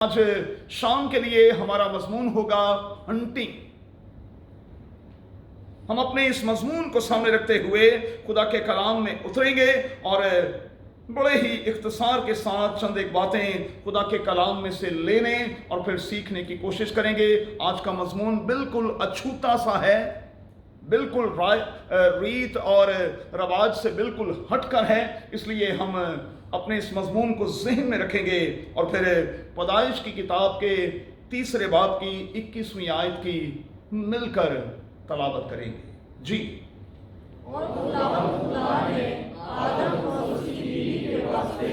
آج شام کے لیے ہمارا مضمون ہوگا ہنٹنگ۔ ہم اپنے اس مضمون کو سامنے رکھتے ہوئے خدا کے کلام میں اتریں گے اور بڑے ہی اختصار کے ساتھ چند ایک باتیں خدا کے کلام میں سے لینے اور پھر سیکھنے کی کوشش کریں گے۔ آج کا مضمون بالکل اچھوتا سا ہے، بالکل ریت اور رواج سے بالکل ہٹ کر ہے، اس لیے ہم اپنے اس مضمون کو ذہن میں رکھیں گے اور پھر پیدائش کی کتاب کے 3 باب کی 21ویں آیت کی مل کر تلاوت کریں گے۔ جی۔ اور خدا نے آدم کو اس کی بیوی کے واسطے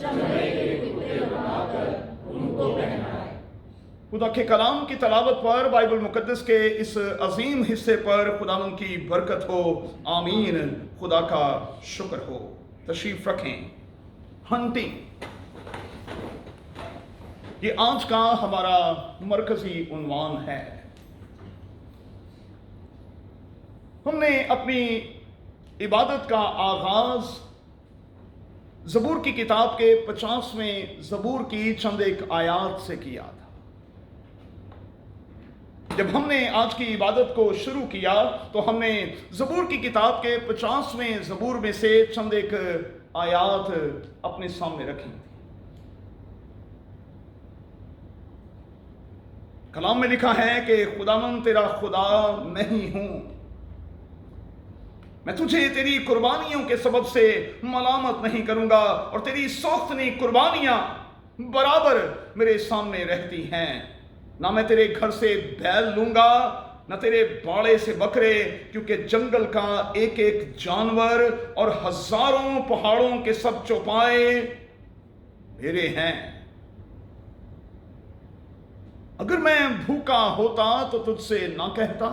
چمڑے کے کپڑے بنا کر ان کو پہنائے۔ خدا کے کلام کی تلاوت پر، بائبل مقدس کے اس عظیم حصے پر خداوند کی برکت ہو، آمین۔ خدا کا شکر ہو۔ تشریف رکھیں۔ ہنٹنگ، یہ آج کا ہمارا مرکزی عنوان ہے۔ ہم نے اپنی عبادت کا آغاز زبور کی کتاب کے 50ویں زبور کی چند ایک آیات سے کیا تھا۔ جب ہم نے آج کی عبادت کو شروع کیا تو ہم نے زبور کی کتاب کے 50ویں زبور میں سے چند ایک آیات اپنے سامنے رکھی تھی۔ کلام میں لکھا ہے کہ خداوند تیرا خدا میں ہی ہوں، میں تجھے تیری قربانیوں کے سبب سے ملامت نہیں کروں گا، اور تیری سوختنی قربانیاں برابر میرے سامنے رہتی ہیں۔ نہ میں تیرے گھر سے بیل لوں گا، نہ تیرے باڑے سے بکرے، کیونکہ جنگل کا ایک ایک جانور اور ہزاروں پہاڑوں کے سب چوپائے میرے ہیں۔ اگر میں بھوکا ہوتا تو تجھ سے نہ کہتا،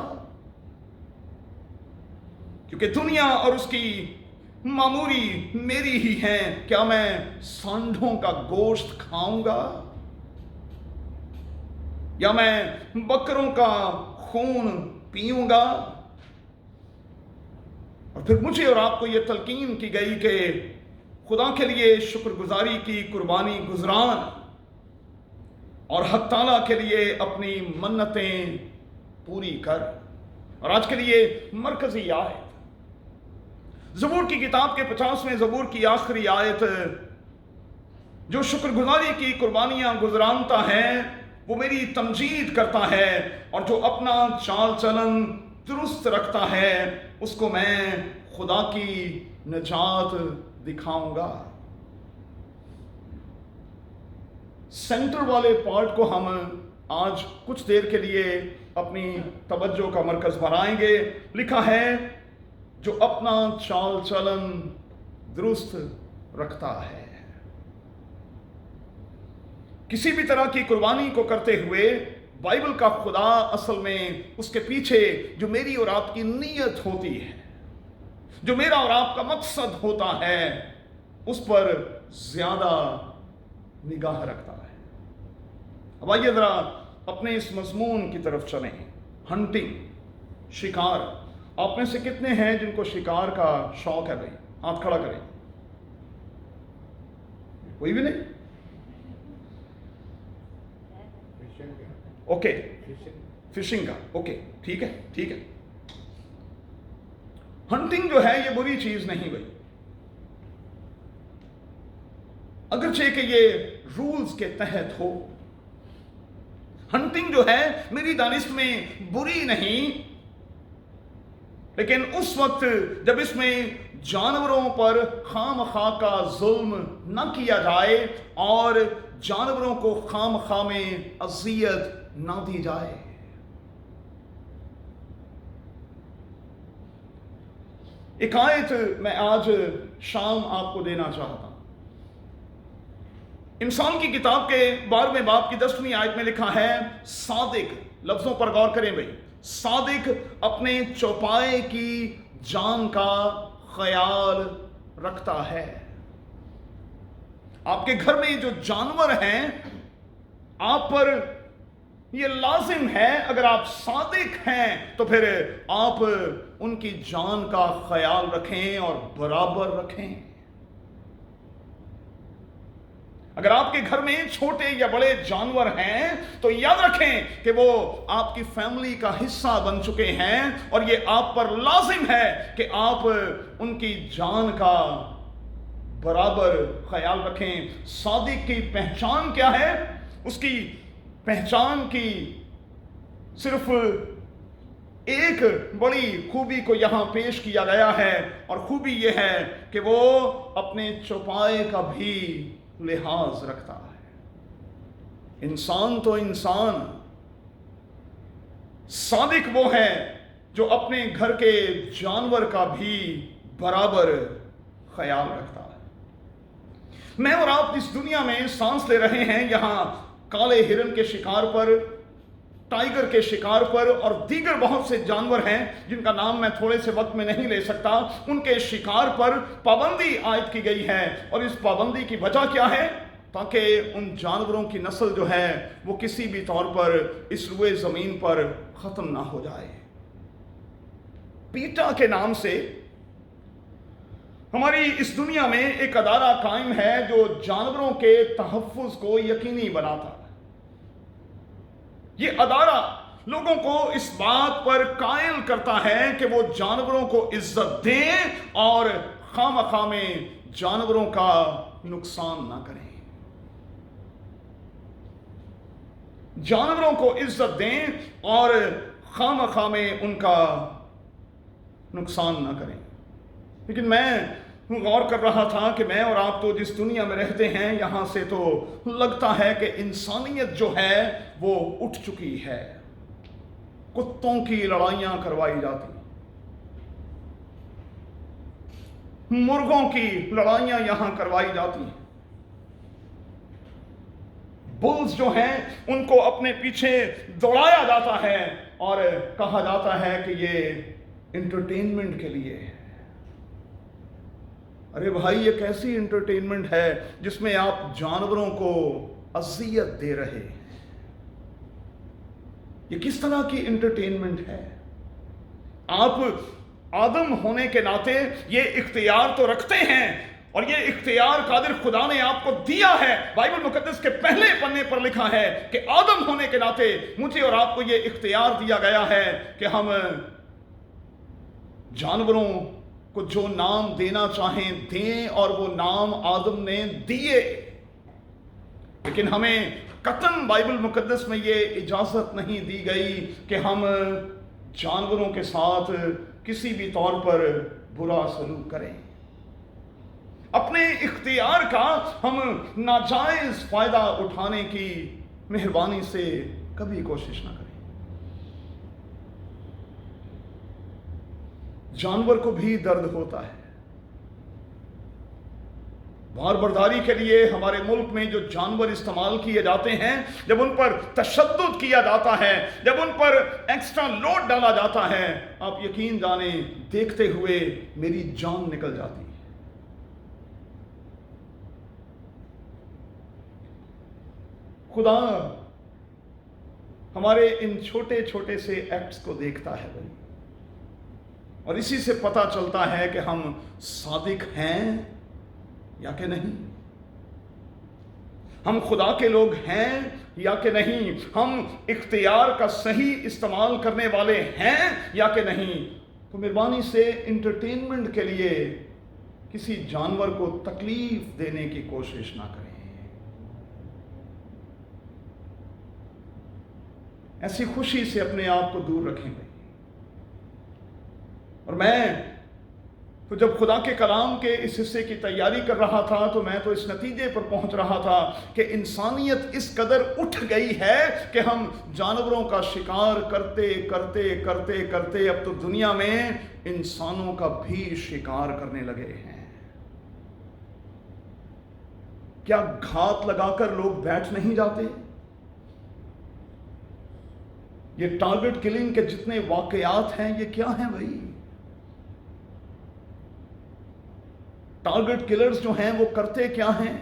کیونکہ دنیا اور اس کی معموری میری ہی ہیں۔ کیا میں سانڈوں کا گوشت کھاؤں گا یا میں بکروں کا خون پیوں گا؟ اور پھر مجھے اور آپ کو یہ تلقین کی گئی کہ خدا کے لیے شکر گزاری کی قربانی گزران اور حق تعالیٰ کے لیے اپنی منتیں پوری کر۔ اور آج کے لیے مرکزی آیت زبور کی کتاب کے 50ویں زبور کی آخری آیت، جو شکر گزاری کی قربانیاں گزرانتا ہے وہ میری تمجید کرتا ہے، اور جو اپنا چال چلن درست رکھتا ہے اس کو میں خدا کی نجات دکھاؤں گا۔ سینٹر والے پارٹ کو ہم آج کچھ دیر کے لیے اپنی توجہ کا مرکز بنائیں گے۔ لکھا ہے جو اپنا چال چلن درست رکھتا ہے۔ کسی بھی طرح کی قربانی کو کرتے ہوئے بائبل کا خدا اصل میں اس کے پیچھے جو میری اور آپ کی نیت ہوتی ہے، جو میرا اور آپ کا مقصد ہوتا ہے، اس پر زیادہ نگاہ رکھتا ہے۔ اب آئیے ذرا اپنے اس مضمون کی طرف چلیں۔ ہنٹنگ، شکار۔ آپ میں سے کتنے ہیں جن کو شکار کا شوق ہے؟ بھائی ہاتھ کھڑا کریں۔ کوئی بھی نہیں؟ اوکے، فشنگ کا، اوکے، ٹھیک ہے، ٹھیک ہے۔ ہنٹنگ جو ہے یہ بری چیز نہیں بھائی، اگرچہ کہ یہ رولز کے تحت ہو۔ ہنٹنگ جو ہے میری دانست میں بری نہیں، لیکن اس وقت جب اس میں جانوروں پر خام خواہ کا ظلم نہ کیا جائے اور جانوروں کو خام خواہ میں اذیت نہ دی جائے۔ ایک آیت میں آج شام آپ کو دینا چاہتا ہوں۔ انسان کی کتاب کے 12ویں باب کی 10ویں آیت میں لکھا ہے، صادق، لفظوں پر غور کریں بھائی، صادق اپنے چوپائے کی جان کا خیال رکھتا ہے۔ آپ کے گھر میں جو جانور ہیں، آپ پر یہ لازم ہے، اگر آپ صادق ہیں تو پھر آپ ان کی جان کا خیال رکھیں اور برابر رکھیں۔ اگر آپ کے گھر میں چھوٹے یا بڑے جانور ہیں تو یاد رکھیں کہ وہ آپ کی فیملی کا حصہ بن چکے ہیں اور یہ آپ پر لازم ہے کہ آپ ان کی جان کا برابر خیال رکھیں۔ صادق کی پہچان کیا ہے؟ اس کی پہچان کی صرف ایک بڑی خوبی کو یہاں پیش کیا گیا ہے، اور خوبی یہ ہے کہ وہ اپنے چوپائے کا بھی لحاظ رکھتا ہے۔ انسان تو انسان، صادق وہ ہے جو اپنے گھر کے جانور کا بھی برابر خیال رکھتا ہے۔ میں اور آپ اس دنیا میں سانس لے رہے ہیں، یہاں کالے ہرن کے شکار پر، ٹائیگر کے شکار پر اور دیگر بہت سے جانور ہیں جن کا نام میں تھوڑے سے وقت میں نہیں لے سکتا، ان کے شکار پر پابندی عائد کی گئی ہے، اور اس پابندی کی وجہ کیا ہے؟ تاکہ ان جانوروں کی نسل جو ہے وہ کسی بھی طور پر اس روئے زمین پر ختم نہ ہو جائے۔ پیٹا کے نام سے ہماری اس دنیا میں ایک ادارہ قائم ہے جو جانوروں کے تحفظ کو یقینی بناتا ہے۔ یہ ادارہ لوگوں کو اس بات پر قائل کرتا ہے کہ وہ جانوروں کو عزت دیں اور خواہ میں جانوروں کا نقصان نہ کریں۔ جانوروں کو عزت دیں اور خواہ میں ان کا نقصان نہ کریں۔ لیکن میں غور کر رہا تھا کہ میں اور آپ تو جس دنیا میں رہتے ہیں یہاں سے تو لگتا ہے کہ انسانیت جو ہے وہ اٹھ چکی ہے۔ کتوں کی لڑائیاں کروائی جاتی، مرغوں کی لڑائیاں یہاں کروائی جاتی ہیں، بلز جو ہیں ان کو اپنے پیچھے دوڑایا جاتا ہے اور کہا جاتا ہے کہ یہ انٹرٹینمنٹ کے لیے ہے۔ ارے بھائی، یہ کیسی انٹرٹینمنٹ ہے جس میں آپ جانوروں کو اذیت دے رہے ہیں؟ یہ کس طرح کی انٹرٹینمنٹ ہے؟ آپ آدم ہونے کے ناطے یہ اختیار تو رکھتے ہیں، اور یہ اختیار قادر خدا نے آپ کو دیا ہے۔ بائبل مقدس کے پہلے پنے پر لکھا ہے کہ آدم ہونے کے ناطے مجھے اور آپ کو یہ اختیار دیا گیا ہے کہ ہم جانوروں کو جو نام دینا چاہیں دیں، اور وہ نام آدم نے دیے۔ لیکن ہمیں قطعاً بائبل مقدس میں یہ اجازت نہیں دی گئی کہ ہم جانوروں کے ساتھ کسی بھی طور پر برا سلوک کریں۔ اپنے اختیار کا ہم ناجائز فائدہ اٹھانے کی مہربانی سے کبھی کوشش نہ کریں۔ جانور کو بھی درد ہوتا ہے۔ بار برداری کے لیے ہمارے ملک میں جو جانور استعمال کیے جاتے ہیں، جب ان پر تشدد کیا جاتا ہے، جب ان پر ایکسٹرا لوڈ ڈالا جاتا ہے، آپ یقین جانیں دیکھتے ہوئے میری جان نکل جاتی ہے۔ خدا ہمارے ان چھوٹے چھوٹے سے ایکٹس کو دیکھتا ہے بھائی، اور اسی سے پتہ چلتا ہے کہ ہم صادق ہیں یا کہ نہیں، ہم خدا کے لوگ ہیں یا کہ نہیں، ہم اختیار کا صحیح استعمال کرنے والے ہیں یا کہ نہیں۔ تو مہربانی سے انٹرٹینمنٹ کے لیے کسی جانور کو تکلیف دینے کی کوشش نہ کریں۔ ایسی خوشی سے اپنے آپ کو دور رکھیں گے۔ اور میں تو جب خدا کے کلام کے اس حصے کی تیاری کر رہا تھا تو میں تو اس نتیجے پر پہنچ رہا تھا کہ انسانیت اس قدر اٹھ گئی ہے کہ ہم جانوروں کا شکار کرتے کرتے کرتے کرتے اب تو دنیا میں انسانوں کا بھی شکار کرنے لگے ہیں۔ کیا گھات لگا کر لوگ بیٹھ نہیں جاتے؟ یہ ٹارگٹ کلنگ کے جتنے واقعات ہیں یہ کیا ہیں بھائی؟ ٹارگٹ کلرز جو ہیں وہ کرتے کیا ہیں؟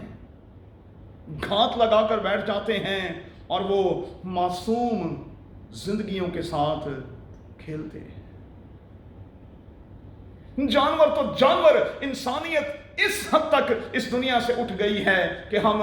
گھات لگا کر بیٹھ جاتے ہیں اور وہ معصوم زندگیوں کے ساتھ کھیلتے ہیں۔ جانور تو جانور، انسانیت اس حد تک اس دنیا سے اٹھ گئی ہے کہ ہم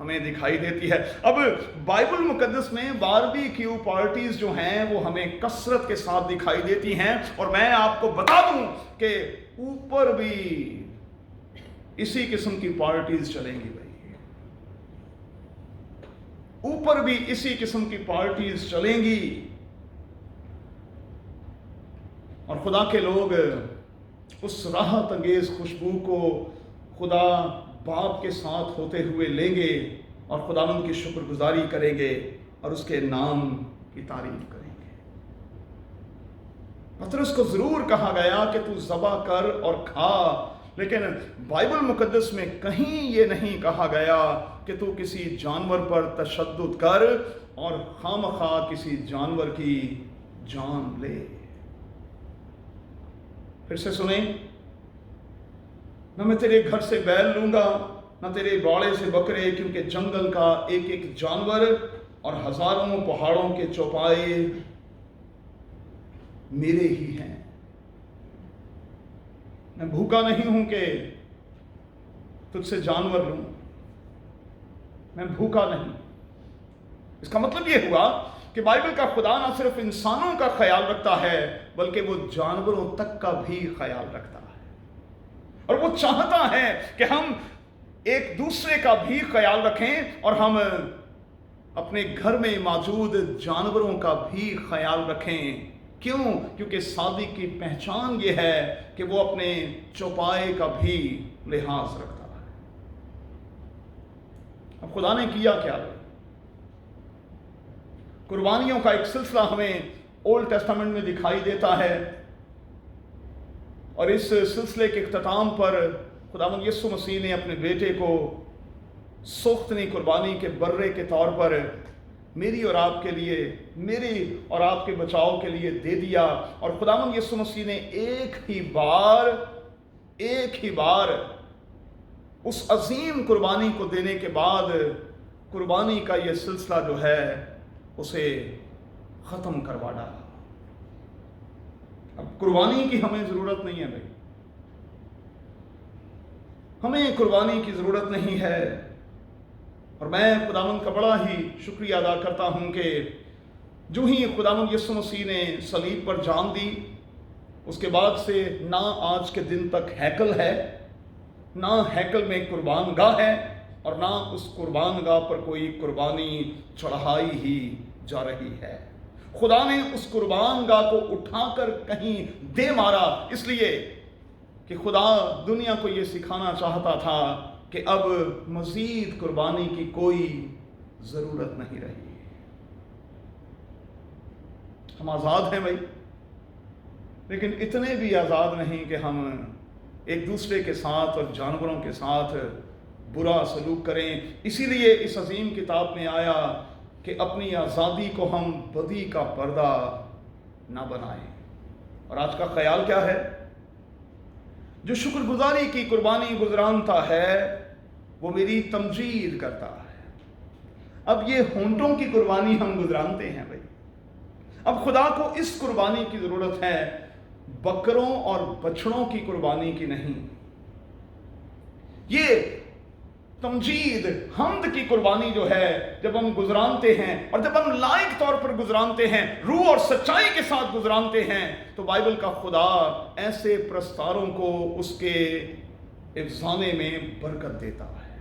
ہمیں دکھائی دیتی ہے۔ اب بائبل مقدس میں باربیکیو پارٹیز جو ہیں وہ ہمیں کثرت کے ساتھ دکھائی دیتی ہیں، اور میں آپ کو بتا دوں کہ اوپر بھی اسی قسم کی پارٹیز چلیں گی بھائی، اوپر بھی اسی قسم کی پارٹیز چلیں گی، اور خدا کے لوگ اس راحت انگیز خوشبو کو خدا باپ کے ساتھ ہوتے ہوئے لیں گے اور خداوند کی شکر گزاری کریں گے اور اس کے نام کی تعریف کریں گے۔ پطرس کو ضرور کہا گیا کہ تو ذبح کر اور کھا، لیکن بائبل مقدس میں کہیں یہ نہیں کہا گیا کہ تو کسی جانور پر تشدد کر اور خامخواہ کسی جانور کی جان لے۔ پھر سے سنیں، نہ میں تیرے گھر سے بیل لوں گا، نہ تیرے باڑے سے بکرے، کیونکہ جنگل کا ایک ایک جانور اور ہزاروں پہاڑوں کے چوپائے میرے ہی ہیں۔ میں بھوکا نہیں ہوں کہ تجھ سے جانور لوں، میں بھوکا نہیں۔ اس کا مطلب یہ ہوا کہ بائبل کا خدا نہ صرف انسانوں کا خیال رکھتا ہے بلکہ وہ جانوروں تک کا بھی خیال رکھتا ہے، اور وہ چاہتا ہے کہ ہم ایک دوسرے کا بھی خیال رکھیں اور ہم اپنے گھر میں موجود جانوروں کا بھی خیال رکھیں۔ کیوں؟ کیونکہ صادق کی پہچان یہ ہے کہ وہ اپنے چوپائے کا بھی لحاظ رکھتا ہے۔ اب خدا نے کیا کیا؟ قربانیوں کا ایک سلسلہ ہمیں اولڈ ٹیسٹامنٹ میں دکھائی دیتا ہے، اور اس سلسلے کے اختتام پر خداوند یسوع مسیح نے اپنے بیٹے کو سوختنی قربانی کے برے کے طور پر میری اور آپ کے لیے، میری اور آپ کے بچاؤ کے لیے دے دیا، اور خداوند یسوع مسیح نے ایک ہی بار اس عظیم قربانی کو دینے کے بعد قربانی کا یہ سلسلہ جو ہے اسے ختم کروا ڈالا۔ اب قربانی کی ہمیں ضرورت نہیں ہے بھائی، ہمیں قربانی کی ضرورت نہیں ہے، اور میں خداوند کا بڑا ہی شکریہ ادا کرتا ہوں کہ جو ہی خداوند یسوع مسیح نے صلیب پر جان دی، اس کے بعد سے نہ آج کے دن تک ہیکل ہے، نہ ہیکل میں قربان گاہ ہے، اور نہ اس قربان گاہ پر کوئی قربانی چڑھائی ہی جا رہی ہے۔ خدا نے اس قربان گاہ کو اٹھا کر کہیں دے مارا، اس لیے کہ خدا دنیا کو یہ سکھانا چاہتا تھا کہ اب مزید قربانی کی کوئی ضرورت نہیں رہی۔ ہم آزاد ہیں بھائی، لیکن اتنے بھی آزاد نہیں کہ ہم ایک دوسرے کے ساتھ اور جانوروں کے ساتھ برا سلوک کریں۔ اسی لیے اس عظیم کتاب میں آیا کہ اپنی آزادی کو ہم بدی کا پردہ نہ بنائیں۔ اور آج کا خیال کیا ہے؟ جو شکر گزاری کی قربانی گزرانتا ہے وہ میری تمجید کرتا ہے۔ اب یہ ہونٹوں کی قربانی ہم گزرانتے ہیں بھائی، اب خدا کو اس قربانی کی ضرورت ہے، بکروں اور بچڑوں کی قربانی کی نہیں۔ یہ تمجید، حمد کی قربانی جو ہے جب ہم گزرانتے ہیں، اور جب ہم لائق طور پر گزرانتے ہیں، روح اور سچائی کے ساتھ گزرانتے ہیں، تو بائبل کا خدا ایسے پرستاروں کو اس کے افسانے میں برکت دیتا ہے۔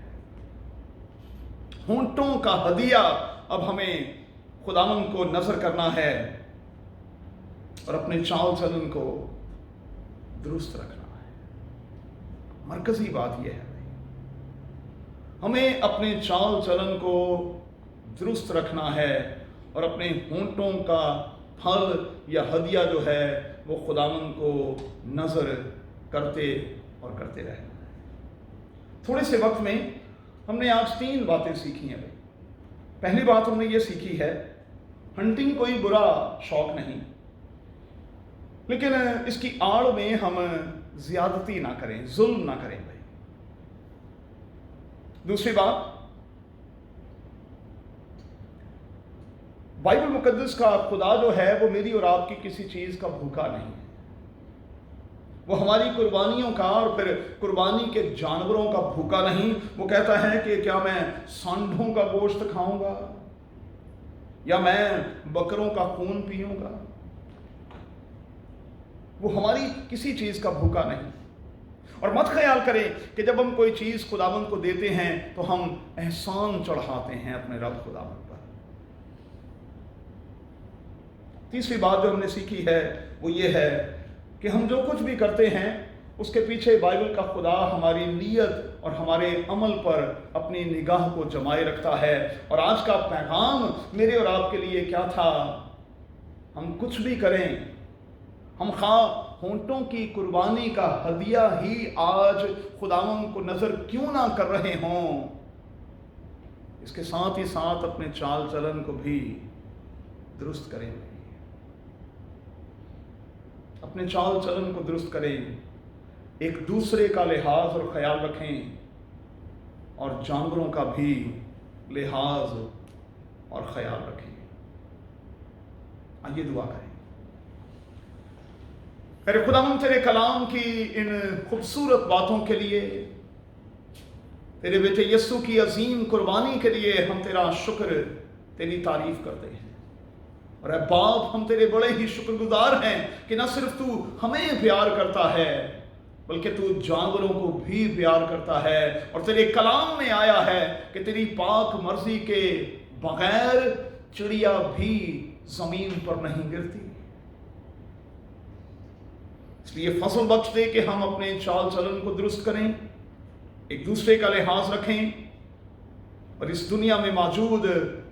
ہونٹوں کا ہدیہ اب ہمیں خداوند کو نظر کرنا ہے اور اپنے چال چلن کو درست رکھنا ہے۔ مرکزی بات یہ ہے، ہمیں اپنے چال چلن کو درست رکھنا ہے اور اپنے ہونٹوں کا پھل یا ہدیہ جو ہے وہ خداوند کو نظر کرتے اور کرتے رہنا ہے۔ تھوڑے سے وقت میں ہم نے آج 3 باتیں سیکھی ہیں۔ پہلی بات ہم نے یہ سیکھی ہے، ہنٹنگ کوئی برا شوق نہیں، لیکن اس کی آڑ میں ہم زیادتی نہ کریں، ظلم نہ کریں بھائی۔ دوسری بات، بائبل مقدس کا خدا جو ہے وہ میری اور آپ کی کسی چیز کا بھوکا نہیں ہے۔ وہ ہماری قربانیوں کا اور پھر قربانی کے جانوروں کا بھوکا نہیں. وہ کہتا ہے کہ کیا میں سانڈوں کا گوشت کھاؤں گا یا میں بکروں کا خون پیوں گا. وہ ہماری کسی چیز کا بھوکا نہیں. اور مت خیال کریں کہ جب ہم کوئی چیز خداوند کو دیتے ہیں تو ہم احسان چڑھاتے ہیں اپنے رب خداوند پر. تیسری بات جو ہم نے سیکھی ہے وہ یہ ہے کہ ہم جو کچھ بھی کرتے ہیں اس کے پیچھے بائبل کا خدا ہماری نیت اور ہمارے عمل پر اپنی نگاہ کو جمائے رکھتا ہے. اور آج کا پیغام میرے اور آپ کے لیے کیا تھا؟ ہم کچھ بھی کریں، ہم خواہ ہونٹوں کی قربانی کا ہدیہ ہی آج خداوند کو نظر کیوں نہ کر رہے ہوں، اس کے ساتھ ہی ساتھ اپنے چال چلن کو بھی درست کریں. اپنے چال چلن کو درست کریں، ایک دوسرے کا لحاظ اور خیال رکھیں اور جانوروں کا بھی لحاظ اور خیال رکھیں. آئیے دعا کریں. میرے خداوند تیرے کلام کی ان خوبصورت باتوں کے لیے، تیرے بیٹے یسوع کی عظیم قربانی کے لیے ہم تیرا شکر، تیری تعریف کرتے ہیں. اور اے باپ، ہم تیرے بڑے ہی شکر گزار ہیں کہ نہ صرف تو ہمیں پیار کرتا ہے بلکہ تو جانوروں کو بھی پیار کرتا ہے. اور تیرے کلام میں آیا ہے کہ تیری پاک مرضی کے بغیر چڑیا بھی زمین پر نہیں گرتی. اس لیے فضل بخش دے کہ ہم اپنے چال چلن کو درست کریں، ایک دوسرے کا لحاظ رکھیں اور اس دنیا میں موجود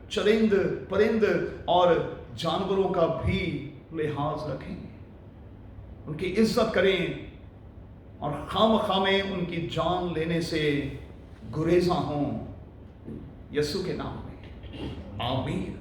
چرند پرند اور جانوروں کا بھی لحاظ رکھیں، ان کی عزت کریں اور خواہ میں ان کی جان لینے سے گریزاں ہوں. یسوع کے نام میں آمین.